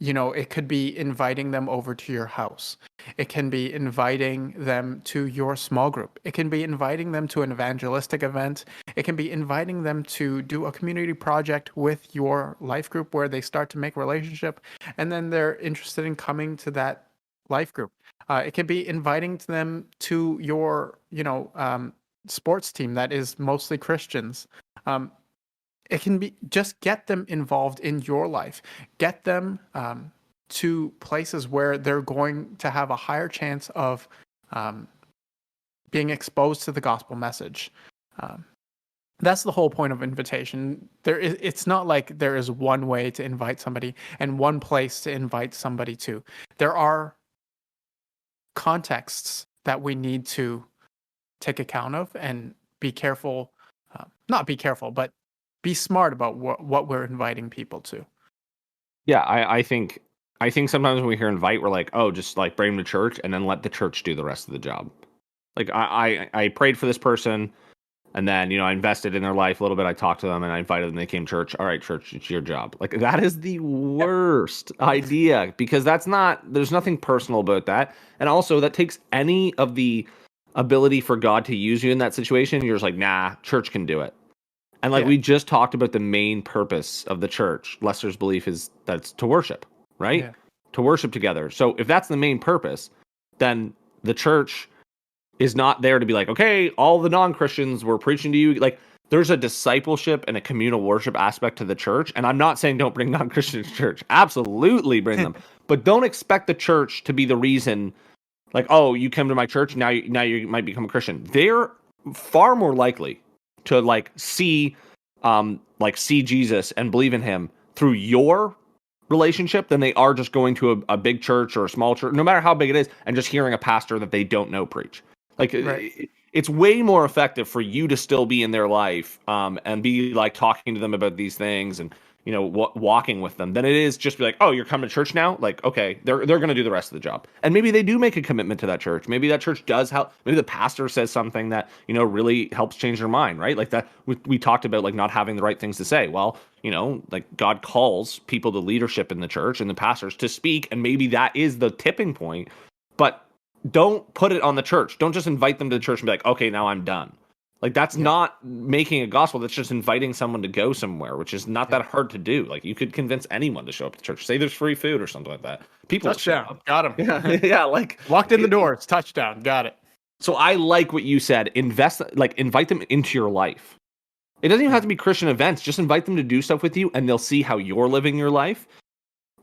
It could be inviting them over to your house. It can be inviting them to your small group. It can be inviting them to an evangelistic event. It can be inviting them to do a community project with your life group where they start to make relationship and then they're interested in coming to that life group. It can be inviting them to your, sports team that is mostly Christians. Um, it can be just get them involved in your life, get them to places where they're going to have a higher chance of um, being exposed to the gospel message. Um, that's the whole point of invitation. It's not like there is one way to invite somebody and one place to invite somebody to. There are contexts that we need to take account of and be careful, not be careful, but be smart about what we're inviting people to. yeah, I think sometimes when we hear invite, we're like, oh, just like bring them to church and then let the church do the rest of the job. Like I prayed for this person, and then I invested in their life a little bit. I talked to them and I invited them. They came to church. All right, church, it's your job. Like that is the Yep. worst idea because there's nothing personal about that, and also that takes any of the ability for God to use you in that situation. You're just like, nah, church can do it. And like Yeah. we just talked about the main purpose of the church, Lester's belief is that it's to worship, right? Yeah. To worship together. So if that's the main purpose, then the church is not there to be like, okay, all the non-Christians were preaching to you. Like there's a discipleship and a communal worship aspect to the church. And I'm not saying don't bring non-Christians to church. Absolutely bring them. But don't expect the church to be the reason like, oh, you came to my church, now you might become a Christian. They're far more likely to see Jesus and believe in him through your relationship than they are just going to a big church or a small church, no matter how big it is, and just hearing a pastor that they don't know preach. Like Right. it's way more effective for you to still be in their life and be like talking to them about these things and walking with them than it is just be like, oh, you're coming to church now. Like, okay, they're going to do the rest of the job, and maybe they do make a commitment to that church. Maybe that church does help. Maybe the pastor says something that really helps change their mind, right? Like that we talked about like not having the right things to say. Well, like God calls people to leadership in the church and the pastors to speak, and maybe that is the tipping point. But don't put it on the church. Don't just invite them to the church and be like, okay, now I'm done. Like that's Yeah. not making a gospel. That's just inviting someone to go somewhere, which is not Yeah. that hard to do. Like you could convince anyone to show up to church. Say there's free food or something like that. People will show Touchdown. up. Got him. Yeah, yeah. Like Walked in the doors. Touchdown. Got it. so I like what you said. Invite them into your life. It doesn't even have Yeah. to be Christian events. Just invite them to do stuff with you, and they'll see how you're living your life.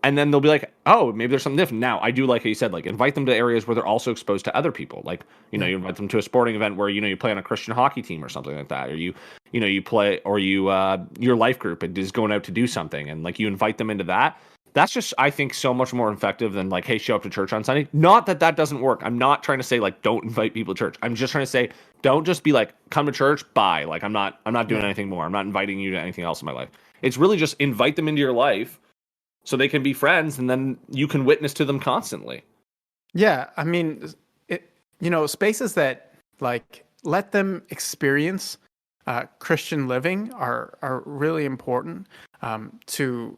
And then they'll be like, oh, maybe there's something different. Now, I do like how you said, like, invite them to areas where they're also exposed to other people. Like, Yeah. you invite them to a sporting event where, you play on a Christian hockey team or something like that. Or you play, or your life group is going out to do something. And like, you invite them into that. That's just, I think, so much more effective than like, hey, show up to church on Sunday. Not that that doesn't work. I'm not trying to say like, don't invite people to church. I'm just trying to say, don't just be like, come to church, bye. Like, I'm not doing Yeah. anything more. I'm not inviting you to anything else in my life. It's really just invite them into your life so they can be friends, and then you can witness to them constantly. Yeah. I mean, spaces that like let them experience Christian living are really important to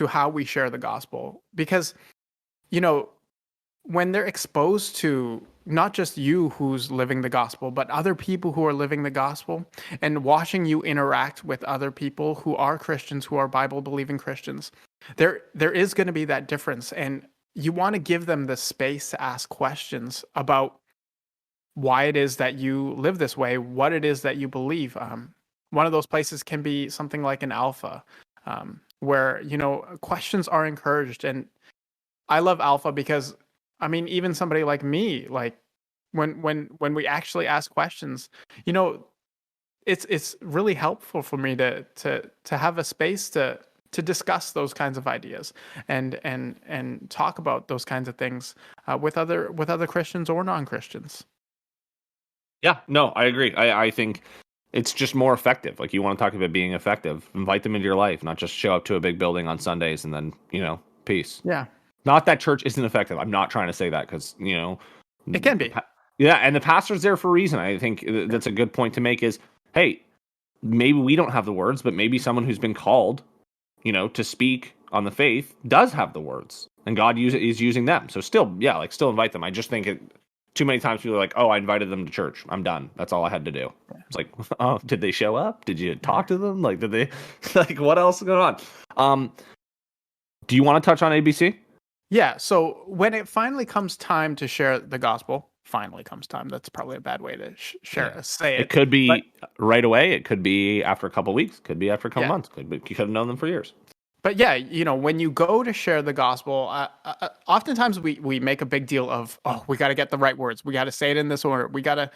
how we share the gospel because you know when they're exposed to not just you who's living the gospel, but other people who are living the gospel, and watching you interact with other people who are Christians, who are Bible believing Christians, there is going to be that difference. And you want to give them the space to ask questions about why it is that you live this way, what it is that you believe. One of those places can be something like an alpha, where, questions are encouraged. And I love alpha because, I mean, even somebody like me, like when we actually ask questions, you know, it's really helpful for me to have a space to discuss those kinds of ideas and talk about those kinds of things with other Christians or non-Christians. Yeah, no, I agree. I think it's just more effective. Like, you want to talk about being effective, invite them into your life, not just show up to a big building on Sundays and then, peace. Yeah, Not that church isn't effective. I'm not trying to say that because, it can be. yeah, and the pastor's there for a reason. I think that's a good point to make is, hey, maybe we don't have the words, but maybe someone who's been called, to speak on the faith does have the words, and God is using them. So still, yeah, like, still invite them. I just think too many times people are like, oh, I invited them to church. I'm done. That's all I had to do. It's like, oh, did they show up? Did you talk to them? Like, did they, like, what else is going on? Do you want to touch on ABC? Yeah. So when it finally comes time to share the gospel, finally comes time. That's probably a bad way to say It it. could But be right away. It could be after a couple weeks. Could be after a couple yeah, months. You could have known them for years. but yeah, when you go to share the gospel, oftentimes we make a big deal of, oh, we got to get the right words, we got to say it in this order, we got to,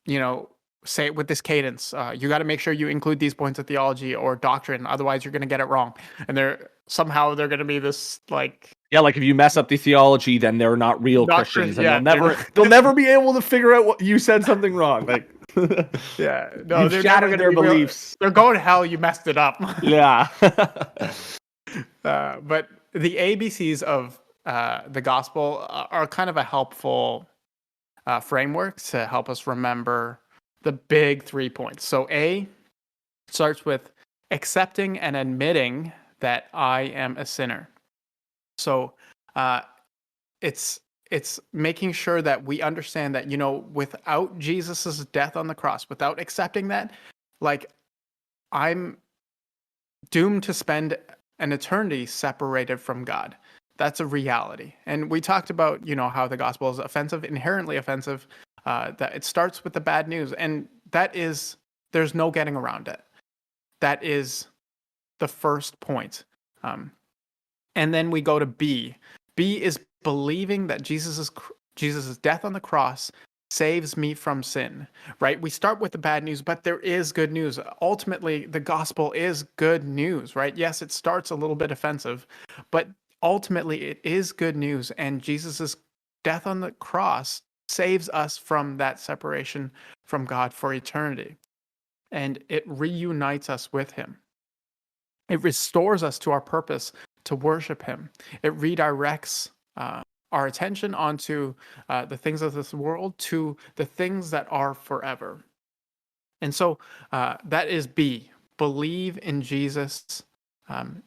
you know, say it with this cadence. You got to make sure you include these points of theology or doctrine, otherwise you're going to get it wrong. And they're going to be this like Yeah, like, if you mess up the theology, then they're not real doctrine. Christians, and Yeah, they'll never be able to figure out what you said something wrong. Like, yeah, no, you've they're never shattered going to their be real. beliefs. They're going to hell. You messed it up. Yeah. But the ABCs of the gospel are kind of a helpful framework to help us remember the big 3 points. So A starts with accepting and admitting that I am a sinner. So uh, it's making sure that we understand that, without Jesus's death on the cross, without accepting that, like, I'm doomed to spend an eternity separated from God. That's a reality. And we talked about, how the gospel is offensive, inherently offensive, that it starts with the bad news. And there's no getting around it. That is the first point. And then we go to B. B is believing that Jesus' death on the cross saves me from sin, right? We start with the bad news, but there is good news. Ultimately, the gospel is good news, right? Yes, it starts a little bit offensive, but ultimately it is good news. And Jesus' death on the cross saves us from that separation from God for eternity. And it reunites us with him. It restores us to our purpose to worship him. It redirects our attention onto the things of this world to the things that are forever. And so that is B. Believe in Jesus,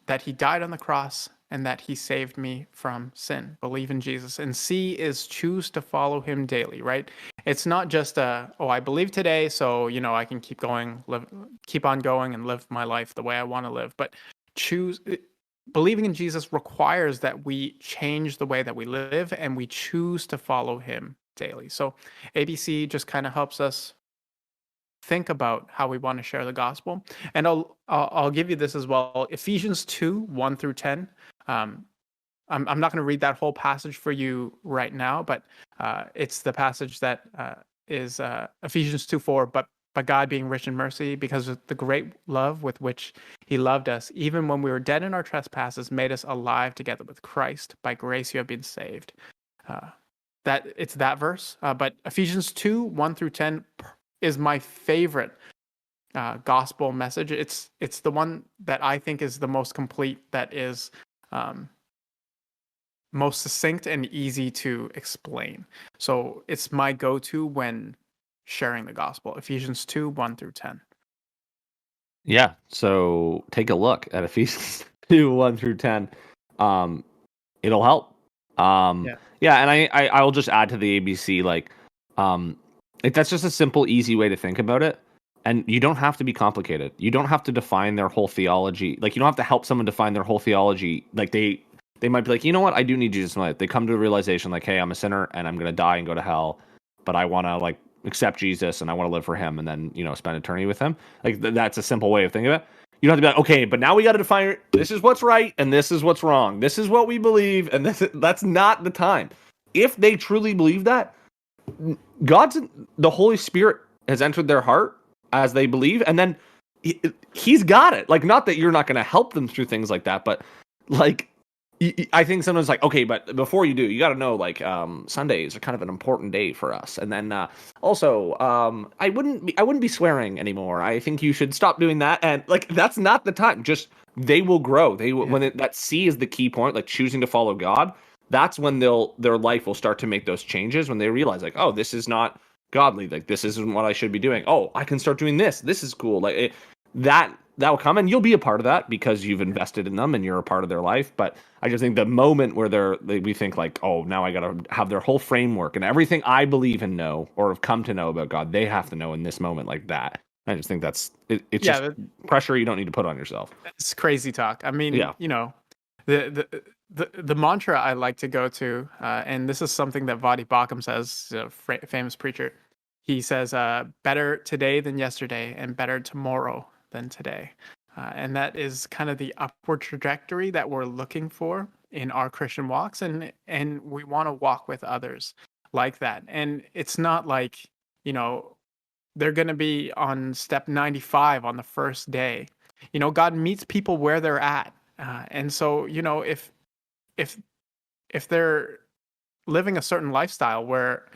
that he died on the cross and that he saved me from sin. Believe in Jesus. And C is choose to follow him daily, right? It's not just I believe today, so I can keep on going and live my life the way I want to live. But believing in Jesus requires that we change the way that we live and we choose to follow him daily. So ABC just kind of helps us think about how we want to share the gospel. And I'll give you this as well. Ephesians 2:1-10. I'm not going to read that whole passage for you right now, but it's the passage that is Ephesians 2:4. But God, being rich in mercy, because of the great love with which he loved us, even when we were dead in our trespasses, made us alive together with Christ. By grace you have been saved. It's that verse. But Ephesians 2:1-10 is my favorite gospel message. It's the one that I think is the most complete, that is most succinct and easy to explain. So it's my go-to when sharing the gospel. Ephesians 2:1-10. Yeah. So take a look at Ephesians 2:1-10. It'll help. Yeah. Yeah, and I will just add to the ABC, um, that's just a simple, easy way to think about it. And you don't have to be complicated. You don't have to define their whole theology. Like, you don't have to help someone define their whole theology. Like, they might be like, you know what, I do need Jesus in my life. They come to a realization like, hey, I'm a sinner and I'm gonna die and go to hell, but I want to like accept Jesus and I want to live for Him and then spend eternity with Him. Like that's a simple way of thinking of it. You don't have to be like, okay, but now we got to define this is what's right and this is what's wrong. This is what we believe, and that's not the time. If they truly believe that, God's the Holy Spirit has entered their heart as they believe, and then He's got it. Like, not that you're not going to help them through things like that, but like I think someone's like, okay, but before you do, you got to know, like, Sundays are kind of an important day for us, and then also, I wouldn't be swearing anymore. I think you should stop doing that, and like, that's not the time. Just they will grow. They will, Yeah. that C is the key point, like choosing to follow God. That's when their life will start to make those changes when they realize, like, oh, this is not godly. Like, this isn't what I should be doing. Oh, I can start doing this. This is cool. Like that will come, and you'll be a part of that because you've invested in them and you're a part of their life. But I just think the moment where we think like, oh, now I got to have their whole framework and everything I believe and know or have come to know about God, they have to know in this moment like that. I just think that's it's Yeah, just pressure you don't need to put on yourself. it's crazy talk. I mean, Yeah. the mantra I like to go to, and this is something that Vadi Bakum says, a famous preacher. He says, "Better today than yesterday, and better tomorrow than today." And that is kind of the upward trajectory that we're looking for in our Christian walks, and we want to walk with others like that. And it's not like, you know, they're going to be on step 95 on the first day. God meets people where they're at. And so, if if they're living a certain lifestyle where,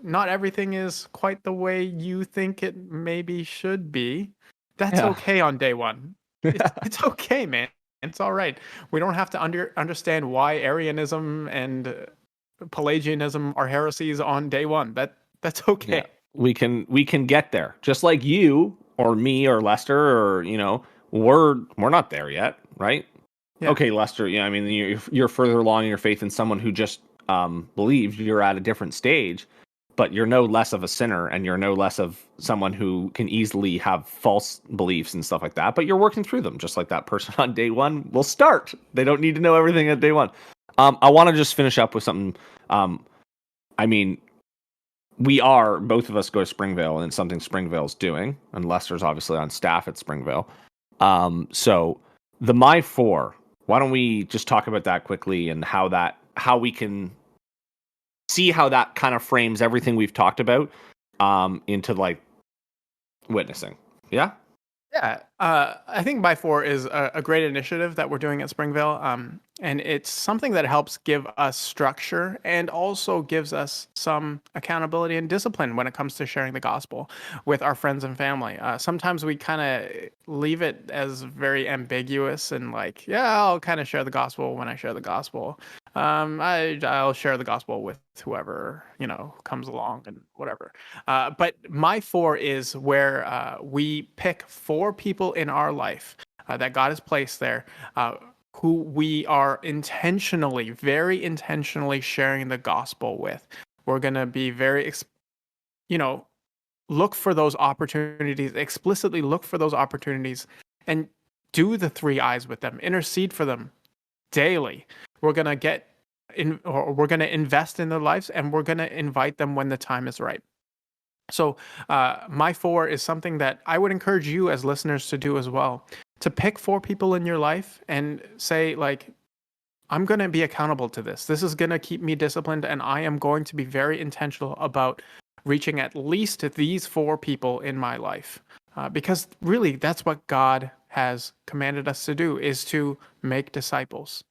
not everything is quite the way you think it maybe should be, that's Yeah. okay on day one. It's okay, man. It's all right. We don't have to understand why Arianism and Pelagianism are heresies on day one. That's Yeah. okay. We can get there. Just like you or me or Lester or, we're not there yet, right? Yeah. Okay, Lester, yeah, I mean, you're further along in your faith than someone who just believes. You're at a different stage, but you're no less of a sinner and you're no less of someone who can easily have false beliefs and stuff like that, but you're working through them just like that person on day one will start. They don't need to know everything at day one. I want to just finish up with something. I mean, both of us go to Springvale, and it's something Springvale's doing, and Lester's obviously on staff at Springvale. So the My Four, why don't we just talk about that quickly and how we can see how that kind of frames everything we've talked about into like witnessing. Yeah? Yeah, I think by four is a great initiative that we're doing at Springvale, and it's something that helps give us structure and also gives us some accountability and discipline when it comes to sharing the gospel with our friends and family. Sometimes we kind of leave it as very ambiguous and like, yeah, I'll kind of share the gospel when I share the gospel. I'll share the gospel with whoever comes along and whatever. But my four is where we pick four people in our life that God has placed there, who we are intentionally, very intentionally sharing the gospel with. We're going to be very, look for those opportunities, explicitly look for those opportunities, and do the 3 eyes with them, intercede for them daily. We're going to we're going to invest in their lives, and we're going to invite them when the time is right. So, my four is something that I would encourage you as listeners to do as well. To pick four people in your life and say, like, I'm going to be accountable to this. This is going to keep me disciplined, and I am going to be very intentional about reaching at least these four people in my life. Because really, that's what God has commanded us to do, is to make disciples.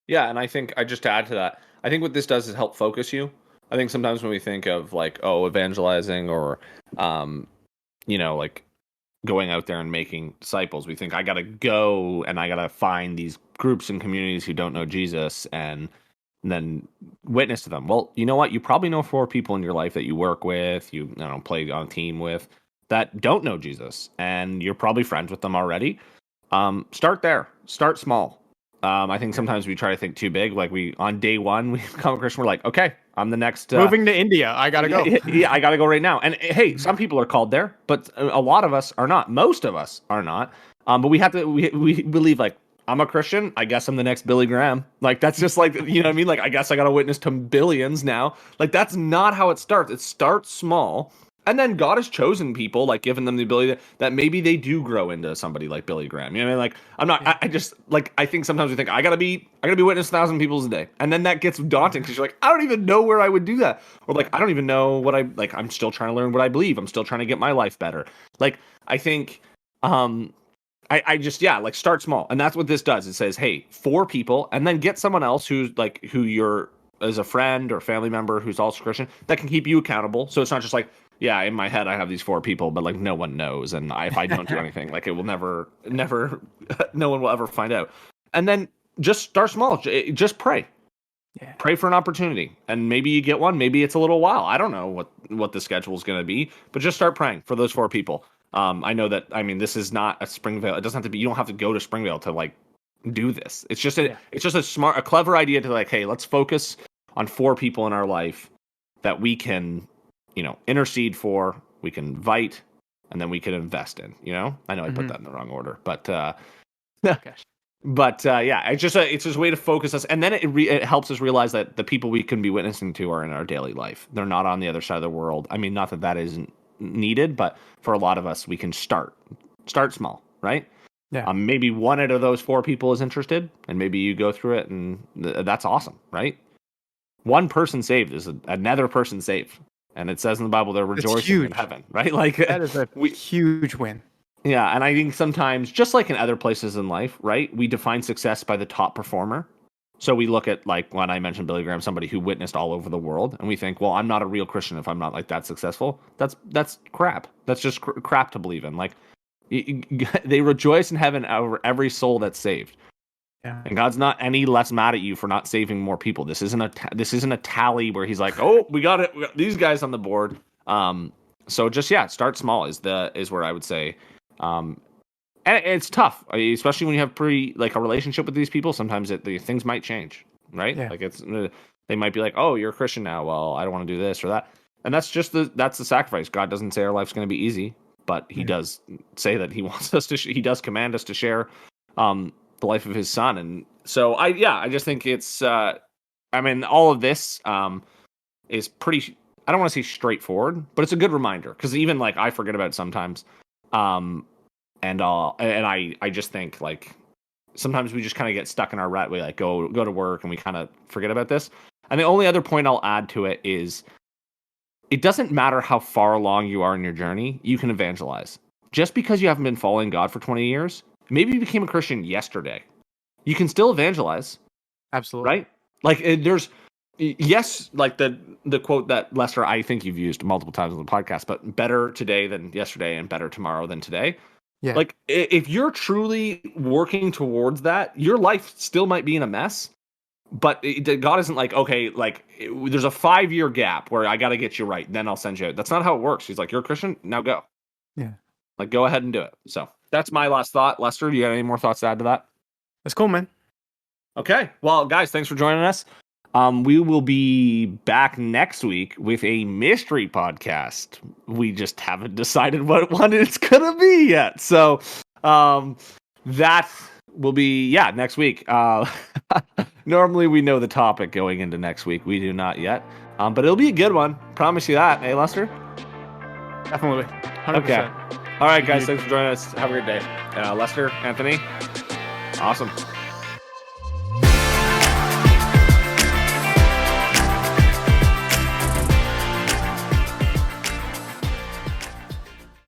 Yeah, and I think just to add to that, I think what this does is help focus you. I think sometimes when we think of like, oh, evangelizing or like going out there and making disciples, we think I gotta go and I gotta find these groups and communities who don't know Jesus and then witness to them. Well, you know what? You probably know 4 people in your life that you work with, play on a team with, that don't know Jesus, and you're probably friends with them already. Start there. Start small. I think sometimes we try to think too big. Like on day one, we become a Christian. We're like, okay, I'm the next Moving to India. I gotta go. Yeah, I gotta go right now. And hey, some people are called there, but a lot of us are not. Most of us are not. But we have to. We believe like I'm a Christian. I guess I'm the next Billy Graham. Like that's just like you know what I mean. Like I guess I gotta witness to billions now. Like that's not how it starts. It starts small. And then God has chosen people, like given them the ability that maybe they do grow into somebody like Billy Graham. You know what I mean? Like I'm not. I just like I think sometimes we think I gotta be witness 1,000 people a day, and then that gets daunting because you're like I don't even know where I would do that, or like I don't even know what I like. I'm still trying to learn what I believe. I'm still trying to get my life better. Like I think, I just like start small, and that's what this does. It says, hey, 4 people, and then get someone else who you're as a friend or family member who's also Christian that can keep you accountable. So it's not just like. Yeah, in my head I have these 4 people, but like no one knows, and if I don't do anything, like it will never, no one will ever find out. And then just start small. Just pray. Yeah. Pray for an opportunity, and maybe you get one. Maybe it's a little while. I don't know what the schedule is going to be, but just start praying for those 4 people. I know that. I mean, this is not a Springvale. It doesn't have to be. You don't have to go to Springvale to like do this. It's just a clever idea to like, hey, let's focus on 4 people in our life that we can. Intercede for, we can invite, and then we can invest in. I know I put that in the wrong order, but yeah, it's just a way to focus us, and then it helps us realize that the people we can be witnessing to are in our daily life. They're not on the other side of the world. I mean, not that isn't needed, but for a lot of us, we can start small, right? Yeah. Maybe one out of those 4 people is interested, and maybe you go through it, and that's awesome, right? One person saved is another person saved. And it says in the Bible they're rejoicing in heaven, right? Like that is a huge win. Yeah, and I think sometimes, just like in other places in life, right? We define success by the top performer. So we look at, like, when I mentioned Billy Graham, somebody who witnessed all over the world, and we think, well, I'm not a real Christian if I'm not like that successful. That's crap. That's just crap to believe in. Like, they rejoice in heaven over every soul that's saved. Yeah. And God's not any less mad at you for not saving more people. This isn't a tally where he's like, oh, we got it. We got these guys on the board. So just start small is where I would say. And it's tough, especially when you have a relationship with these people. Sometimes the things might change, right? Yeah. Like they might be like, oh, you're a Christian now. Well, I don't want to do this or that. And that's just that's the sacrifice. God doesn't say our life's going to be easy, but He does say that He wants us to. He does command us to share. The life of His Son, and so I just think it's all of this is pretty, I don't want to say straightforward, but it's a good reminder, because even like I forget about it sometimes, and I just think like sometimes we just kind of get stuck in our rut. We like go to work and we kind of forget about this. And the only other point I'll add to it is it doesn't matter how far along you are in your journey, you can evangelize. Just because you haven't been following God for 20 years, maybe you became a Christian yesterday, you can still evangelize. Absolutely. Right? Like there's, yes, like the quote that Lester, I think you've used multiple times on the podcast, but better today than yesterday and better tomorrow than today. Yeah. Like if you're truly working towards that, your life still might be in a mess, but God isn't like, okay, like there's a 5-year gap where I got to get you right, then I'll send you out. That's not how it works. He's like, you're a Christian, now go. Yeah. Like go ahead and do it. So that's my last thought. Lester, do you got any more thoughts to add to that? That's cool, man. Okay. Well, guys, thanks for joining us. We will be back next week with a mystery podcast. We just haven't decided what one it's going to be yet. So that will be, next week. Normally we know the topic going into next week. We do not yet. But it'll be a good one. Promise you that. Hey, Lester? Definitely. 100%. Okay. All right, guys. Thanks for joining us. Have a great day. Lester, Anthony. Awesome.